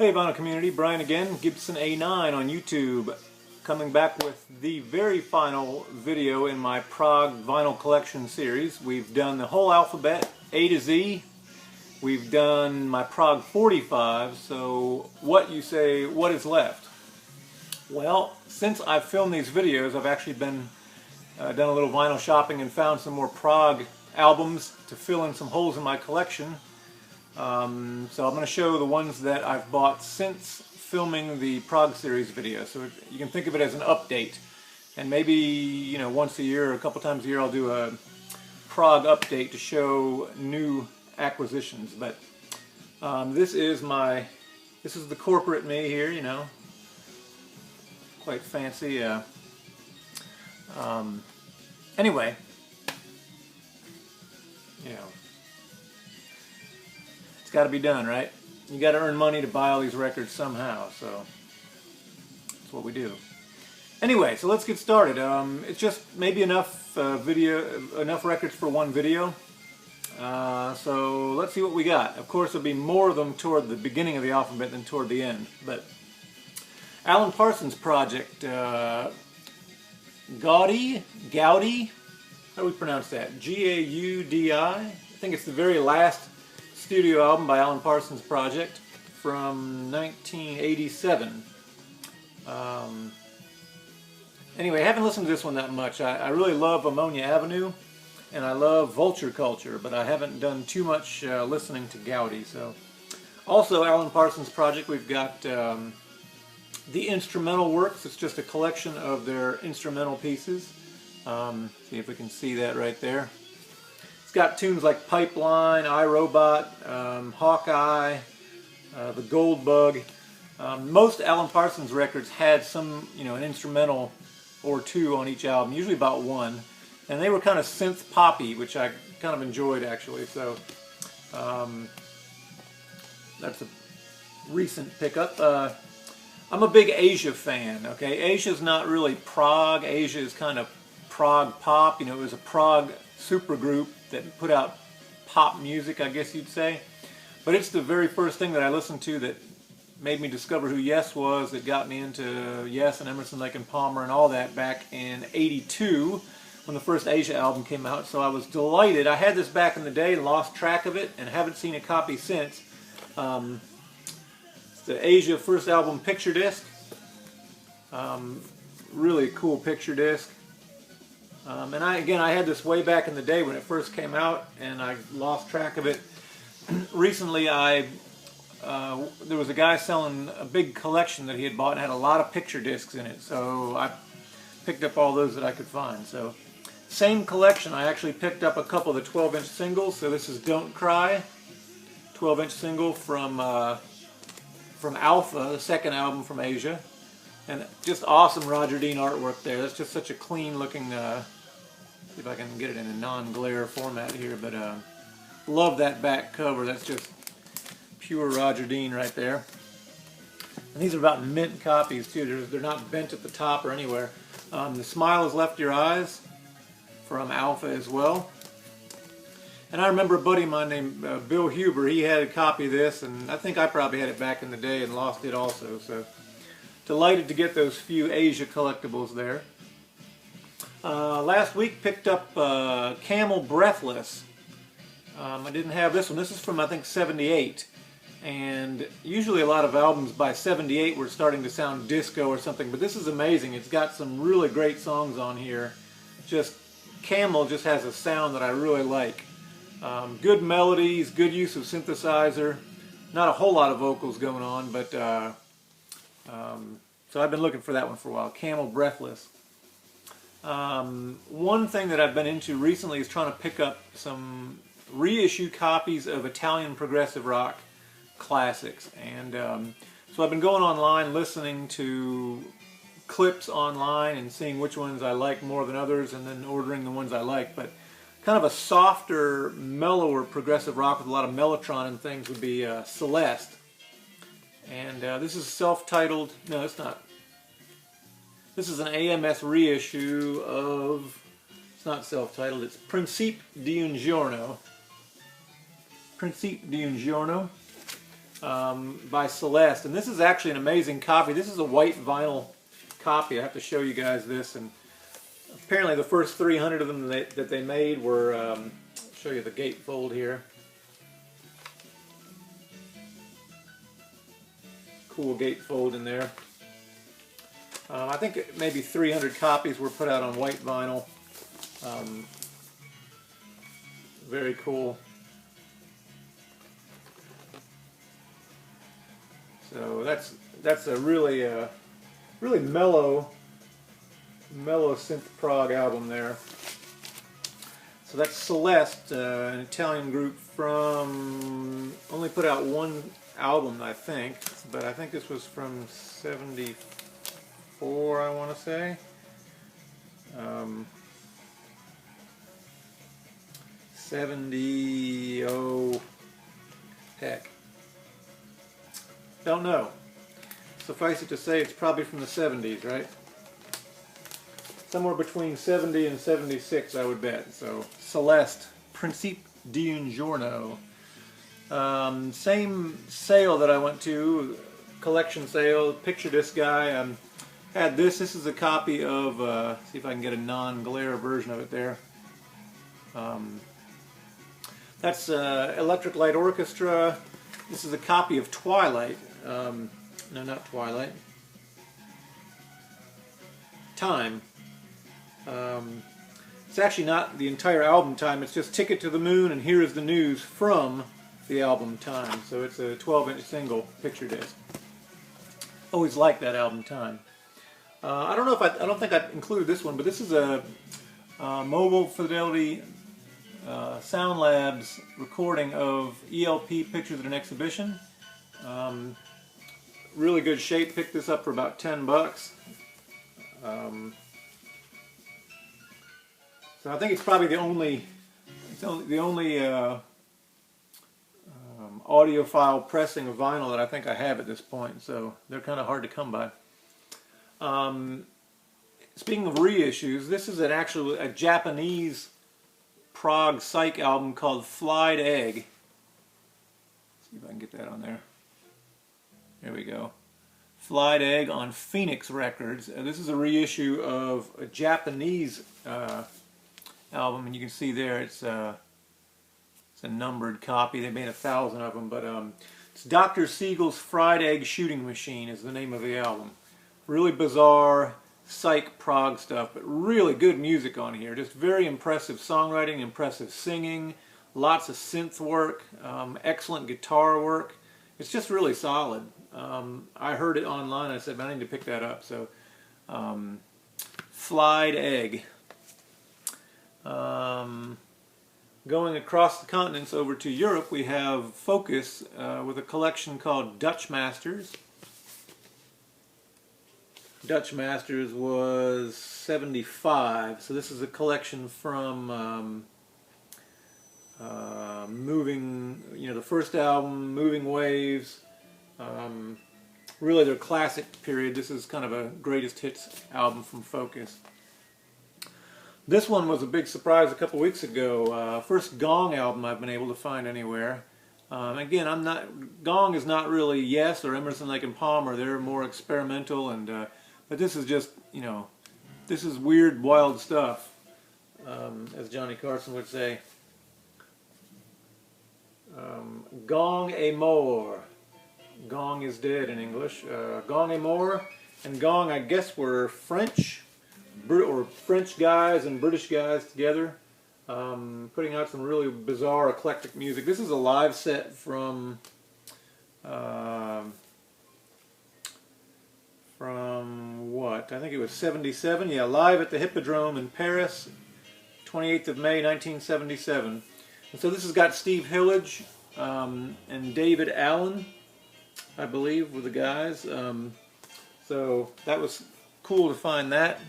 Hey vinyl community, Brian again, Gibson A9 on YouTube, coming back with the very final video in my Prog Vinyl Collection series. We've done the whole alphabet, A to Z. We've done my Prog 45, so what is left? Well, since I've filmed these videos, I've actually done a little vinyl shopping and found some more Prog albums to fill in some holes in my collection. So I'm going to show the ones that I've bought since filming the Prog series video. So you can think of it as an update. And maybe, you know, once a year or a couple times a year I'll do a Prog update to show new acquisitions. But this is the corporate me here, you know. Quite fancy. Anyway, you know. It's got to be done, right? You got to earn money to buy all these records somehow, so that's what we do. Anyway, so let's get started. It's just maybe enough records for one video. So let's see what we got. Of course, there'll be more of them toward the beginning of the alphabet than toward the end. But Alan Parsons project, Gaudi, how do we pronounce that? G-A-U-D-I. I think it's the very last studio album by Alan Parsons project from 1987. Anyway, I haven't listened to this one that much. I really love Ammonia Avenue and I love Vulture Culture, but I haven't done too much listening to Gaudi. So, also Alan Parsons project, we've got the instrumental works. It's just a collection of their instrumental pieces. See if we can see that right there. It's got tunes like Pipeline, iRobot, Hawkeye, The Gold Bug. Most Alan Parsons records had some, you know, an instrumental or two on each album, usually about one. And they were kind of synth poppy, which I kind of enjoyed actually. So that's a recent pickup. I'm a big Asia fan. Okay, Asia's not really prog. Asia is kind of prog pop. You know, it was a prog supergroup that put out pop music, I guess you'd say. But it's the very first thing that I listened to that made me discover who Yes was, that got me into Yes and Emerson, Lake and Palmer and all that back in '82 when the first Asia album came out. So I was delighted. I had this back in the day, lost track of it, and haven't seen a copy since. It's the Asia first album picture disc. Really cool picture disc. And I had this way back in the day when it first came out, and I lost track of it. Recently, there was a guy selling a big collection that he had bought and had a lot of picture discs in it, so I picked up all those that I could find. So, same collection, I actually picked up a couple of the 12-inch singles. So this is Don't Cry, 12-inch single from Alpha, the second album from Asia. And just awesome Roger Dean artwork there. That's just such a clean looking, see if I can get it in a non-glare format here, but love that back cover. That's just pure Roger Dean right there. And these are about mint copies too. They're not bent at the top or anywhere. The Smile Has Left Your Eyes from Alpha as well. And I remember a buddy of mine named Bill Huber. He had a copy of this, and I think I probably had it back in the day and lost it also. So delighted to get those few Asia collectibles there. Last week picked up Camel Breathless. I didn't have this one. This is from, I think, '78. And usually a lot of albums by '78 were starting to sound disco or something, but this is amazing. It's got some really great songs on here. Camel just has a sound that I really like. Good melodies, good use of synthesizer. Not a whole lot of vocals going on, but so I've been looking for that one for a while. Camel Breathless. One thing that I've been into recently is trying to pick up some reissue copies of Italian progressive rock classics. And so I've been going online, listening to clips online and seeing which ones I like more than others, and then ordering the ones I like. But kind of a softer, mellower progressive rock with a lot of mellotron and things would be Celeste. And this is self-titled. No, it's not. This is an AMS reissue of, it's not self-titled, it's Principe di un Giorno. Principe di un Giorno. by Celeste, and this is actually an amazing copy. This is a white vinyl copy. I have to show you guys this, and apparently the first 300 of them that they made were, I'll show you the gatefold here. Cool gatefold in there. I think maybe 300 copies were put out on white vinyl. Very cool. So that's a really mellow synth prog album there. So that's Celeste, an Italian group from, only put out one album I think, but I think this was from '74 I want to say. 70, oh heck. Don't know. Suffice it to say it's probably from the 70s, right? Somewhere between 70 and 76 I would bet. So Celeste, Principe di un giorno. Same sale that I went to, collection sale, picture disc guy. Had this. This is a copy of, see if I can get a non-glare version of it there. That's Electric Light Orchestra. This is a copy of Twilight. No, not Twilight. Time. It's actually not the entire album Time. It's just Ticket to the Moon and Here Is the News from the album Time. So it's a 12-inch single picture disc. Always liked that album Time. I don't know if I don't think I included this one, but this is a Mobile Fidelity Sound Labs recording of ELP Pictures at an Exhibition. Really good shape. Picked this up for about 10 bucks. So I think it's probably the only audiophile pressing of vinyl that I think I have at this point. So they're kind of hard to come by. Speaking of reissues, this is actually a Japanese prog psych album called Flied Egg. Let's see if I can get that on there. There we go. Flied Egg on Phoenix Records. This is a reissue of a Japanese album, and you can see there it's a numbered copy. They made 1,000 of them, but it's Dr. Siegel's Fried Egg Shooting Machine is the name of the album. Really bizarre psych prog stuff, but really good music on here. Just very impressive songwriting, impressive singing, lots of synth work, excellent guitar work. It's just really solid. I heard it online. I said, man, I need to pick that up. So, Flied Egg. Going across the continents over to Europe, we have Focus with a collection called Dutch Masters. Dutch Masters was 75, so this is a collection from Moving, the first album, Moving Waves, really their classic period. This is kind of a greatest hits album from Focus. This one was a big surprise a couple weeks ago. First Gong album I've been able to find anywhere. Again, Gong is not really Yes or Emerson, Lake and Palmer. They're more experimental, and but this is just, this is weird, wild stuff, as Johnny Carson would say. Gong est mort. Gong is dead in English. Gong est mort, and Gong, I guess, were French, or French guys and British guys together, putting out some really bizarre, eclectic music. This is a live set from what? I think it was 77. Yeah, live at the Hippodrome in Paris, 28th of May, 1977. And so this has got Steve Hillage and David Allen, I believe, were the guys. So that was cool to find that.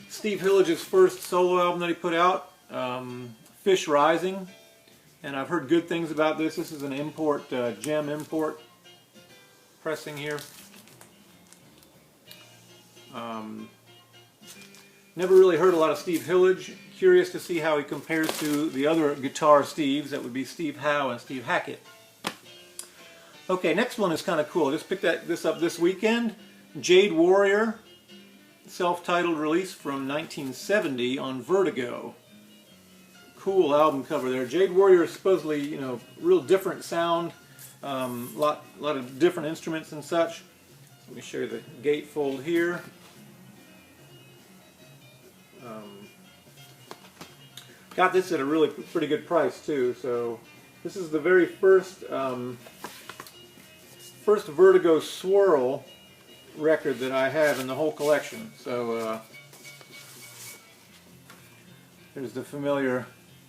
Steve Hillage's first solo album that he put out, Fish Rising, and I've heard good things about this. This is an import, gem import pressing here. Never really heard a lot of Steve Hillage. Curious to see how he compares to the other guitar Steves. That would be Steve Howe and Steve Hackett. Okay, next one is kind of cool. I just picked this up this weekend. Jade Warrior, self-titled release from 1970 on Vertigo. Cool album cover there. Jade Warrior is supposedly, you know, real different sound, lot of different instruments and such. Let me show you the gatefold here. Got this at a really pretty good price too. So this is the very first first Vertigo Swirl record that I have in the whole collection. So there's the familiar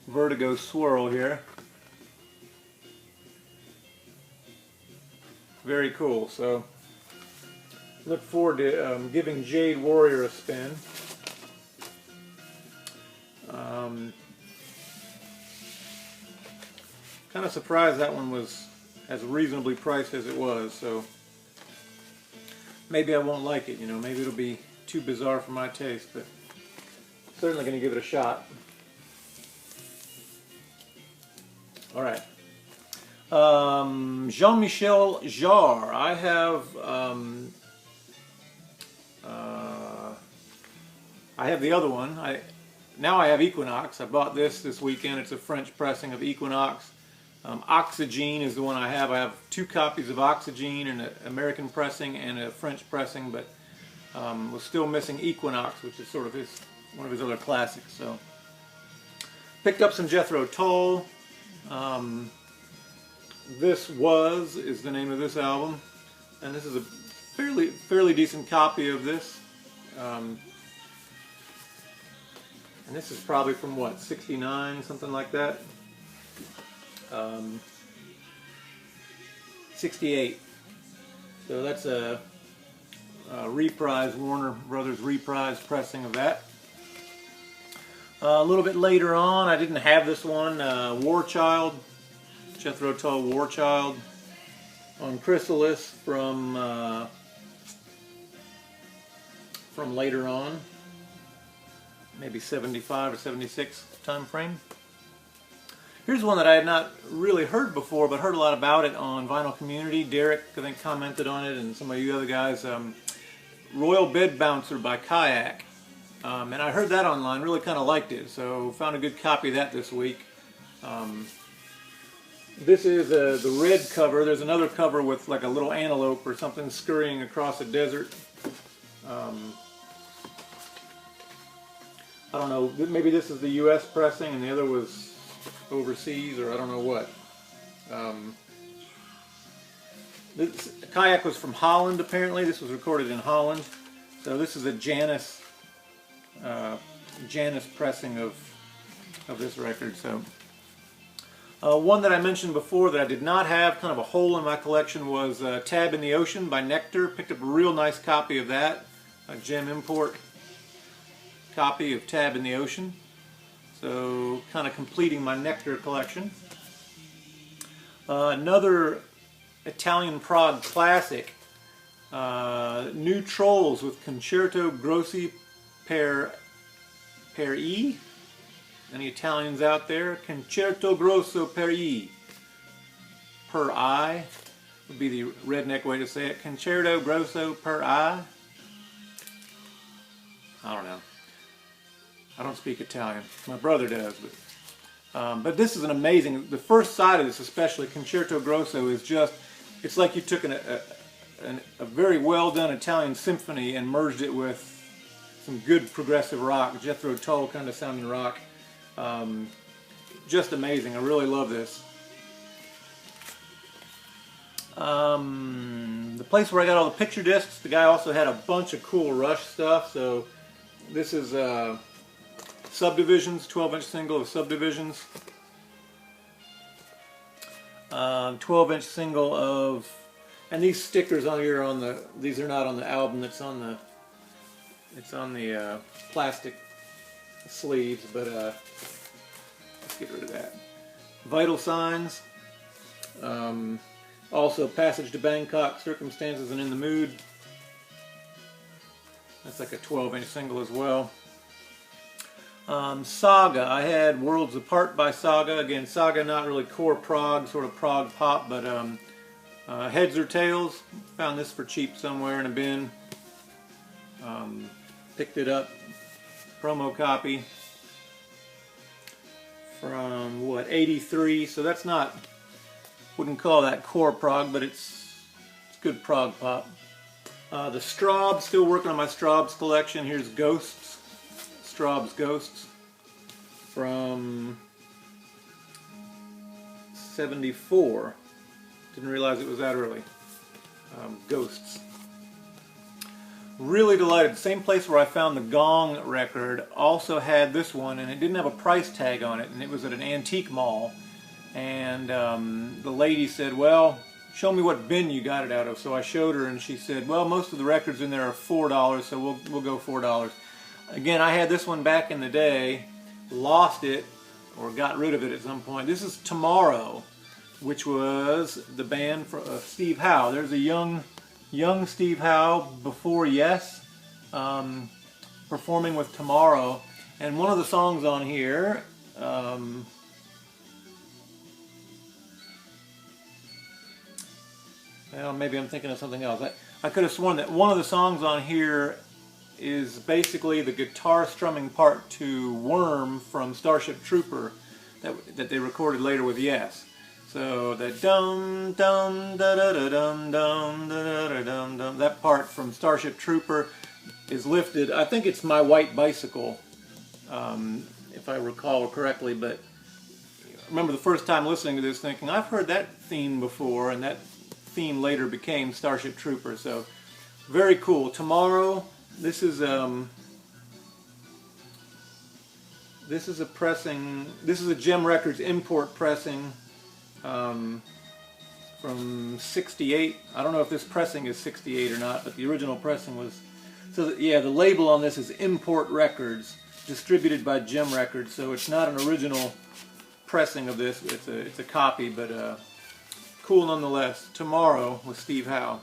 Vertigo Swirl here. Very cool. So look forward to giving Jade Warrior a spin. Kind of surprised that one was as reasonably priced as it was, so maybe I won't like it, you know, maybe it'll be too bizarre for my taste, but certainly going to give it a shot. Alright. Jean-Michel Jarre. I have the other one. Now I have Equinox. I bought this weekend. It's a French pressing of Equinox. Oxygene is the one I have. I have 2 copies of Oxygene, and an American pressing and a French pressing, but was still missing Equinox, which is sort of one of his other classics. So picked up some Jethro Tull. This is the name of this album, and this is a fairly decent copy of this. And this is probably from what, 69, something like that. 68. So that's a reprise, Warner Brothers reprise pressing of that. A little bit later on, I didn't have this one, War Child, Jethro Tull War Child on Chrysalis from later on, maybe 75 or 76 time frame. Here's one that I had not really heard before, but heard a lot about it on Vinyl Community. Derek, I think, commented on it, and some of you other guys. Royal Bed Bouncer by Kayak. And I heard that online, really kind of liked it, so found a good copy of that this week. This is the red cover. There's another cover with like a little antelope or something scurrying across a desert. I don't know, maybe this is the US pressing and the other was overseas, or I don't know what. This Kayak was from Holland, apparently. This was recorded in Holland. So this is a Janus pressing of this record. So one that I mentioned before that I did not have, kind of a hole in my collection, was Tab in the Ocean by Nectar. Picked up a real nice copy of that, a gem import copy of Tab in the Ocean. So kind of completing my Nectar collection. Another Italian prog classic, New Trolls with Concerto Grossi per E. Any Italians out there? Concerto Grosso per E. Per I would be the redneck way to say it. Concerto Grosso per I. I don't know. I don't speak Italian. My brother does, but this is an amazing. The first side of this, especially Concerto Grosso, is just. It's like you took a very well done Italian symphony and merged it with some good progressive rock, Jethro Tull kind of sounding rock. Just amazing. I really love this. The place where I got all the picture discs, the guy also had a bunch of cool Rush stuff. So this is Subdivisions, 12-inch single of Subdivisions. 12-inch single of, and these stickers on here these are not on the album. It's on the plastic sleeves, but let's get rid of that. Vital Signs. Also Passage to Bangkok, Circumstances and In the Mood. That's like a 12-inch single as well. Saga, I had Worlds Apart by Saga. Again, Saga not really core prog, sort of prog pop, but Heads or Tails, found this for cheap somewhere in a bin. Picked it up, promo copy from what, 83, so that's not, wouldn't call that core prog, but it's good prog pop. The Straubs, still working on my Straubs collection. Here's Ghosts, Straubs Ghosts from 74. Didn't realize it was that early. Ghosts. Really delighted. Same place where I found the Gong record also had this one, and it didn't have a price tag on it, and it was at an antique mall. And the lady said, well, show me what bin you got it out of. So I showed her, and she said, well, most of the records in there are $4, so we'll go $4. Again, I had this one back in the day, lost it, or got rid of it at some point. This is Tomorrow, which was the band for Steve Howe. There's a young Steve Howe before Yes, performing with Tomorrow. And one of the songs on here, well, maybe I'm thinking of something else. I could have sworn that one of the songs on here is basically the guitar strumming part to Worm from Starship Trooper that they recorded later with Yes. So the dum dum da da da dum dum da da da dum dum, that part from Starship Trooper is lifted. I think it's My White Bicycle, if I recall correctly. But I remember the first time listening to this thinking, I've heard that theme before, and that theme later became Starship Trooper. So very cool. Tomorrow. This is a pressing. This is a Gem Records import pressing. From 68. I don't know if this pressing is 68 or not, but the original pressing was. So yeah, the label on this is Import Records, distributed by Gem Records. So it's not an original pressing of this. It's a copy, but cool nonetheless. Tomorrow with Steve Howe.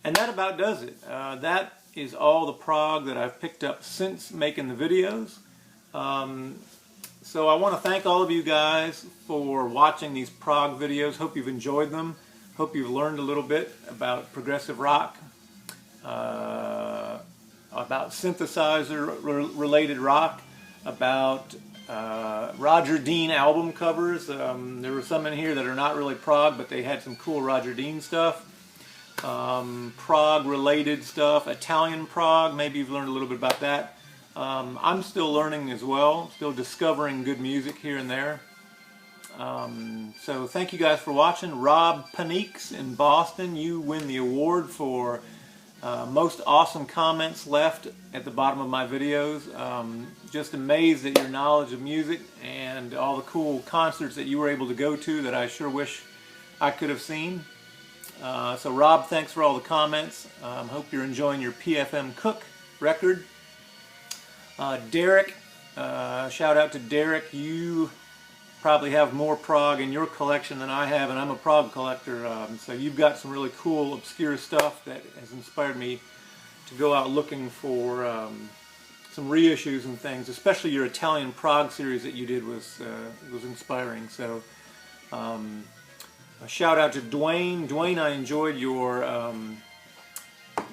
And that about does it. That is all the prog that I've picked up since making the videos. So I want to thank all of you guys for watching these prog videos. Hope you've enjoyed them. Hope you've learned a little bit about progressive rock, about synthesizer-related rock, about Roger Dean album covers. There were some in here that are not really prog, but they had some cool Roger Dean stuff. Prog-related stuff, Italian prog, maybe you've learned a little bit about that. I'm still learning as well, still discovering good music here and there. So thank you guys for watching. Rob Paneeks in Boston, you win the award for most awesome comments left at the bottom of my videos. Just amazed at your knowledge of music and all the cool concerts that you were able to go to that I sure wish I could have seen. So Rob, thanks for all the comments. Hope you're enjoying your PFM Cook record. Derek, shout out to Derek. You probably have more prog in your collection than I have, and I'm a prog collector. So you've got some really cool, obscure stuff that has inspired me to go out looking for some reissues and things. Especially your Italian prog series that you did was inspiring. So a shout out to Dwayne. Dwayne, I enjoyed your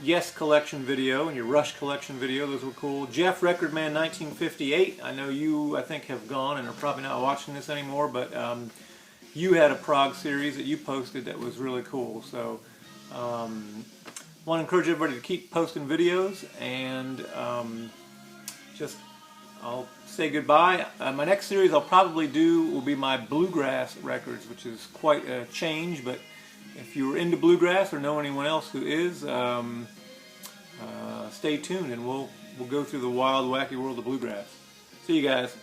Yes collection video and your Rush collection video. Those were cool. Jeff Recordman 1958. I know you, I think, have gone and are probably not watching this anymore, but you had a prog series that you posted that was really cool. So want to encourage everybody to keep posting videos, and I'll say goodbye. My next series I'll probably do will be my bluegrass records, which is quite a change, but if you're into bluegrass or know anyone else who is, stay tuned and we'll go through the wild, wacky world of bluegrass. See you guys.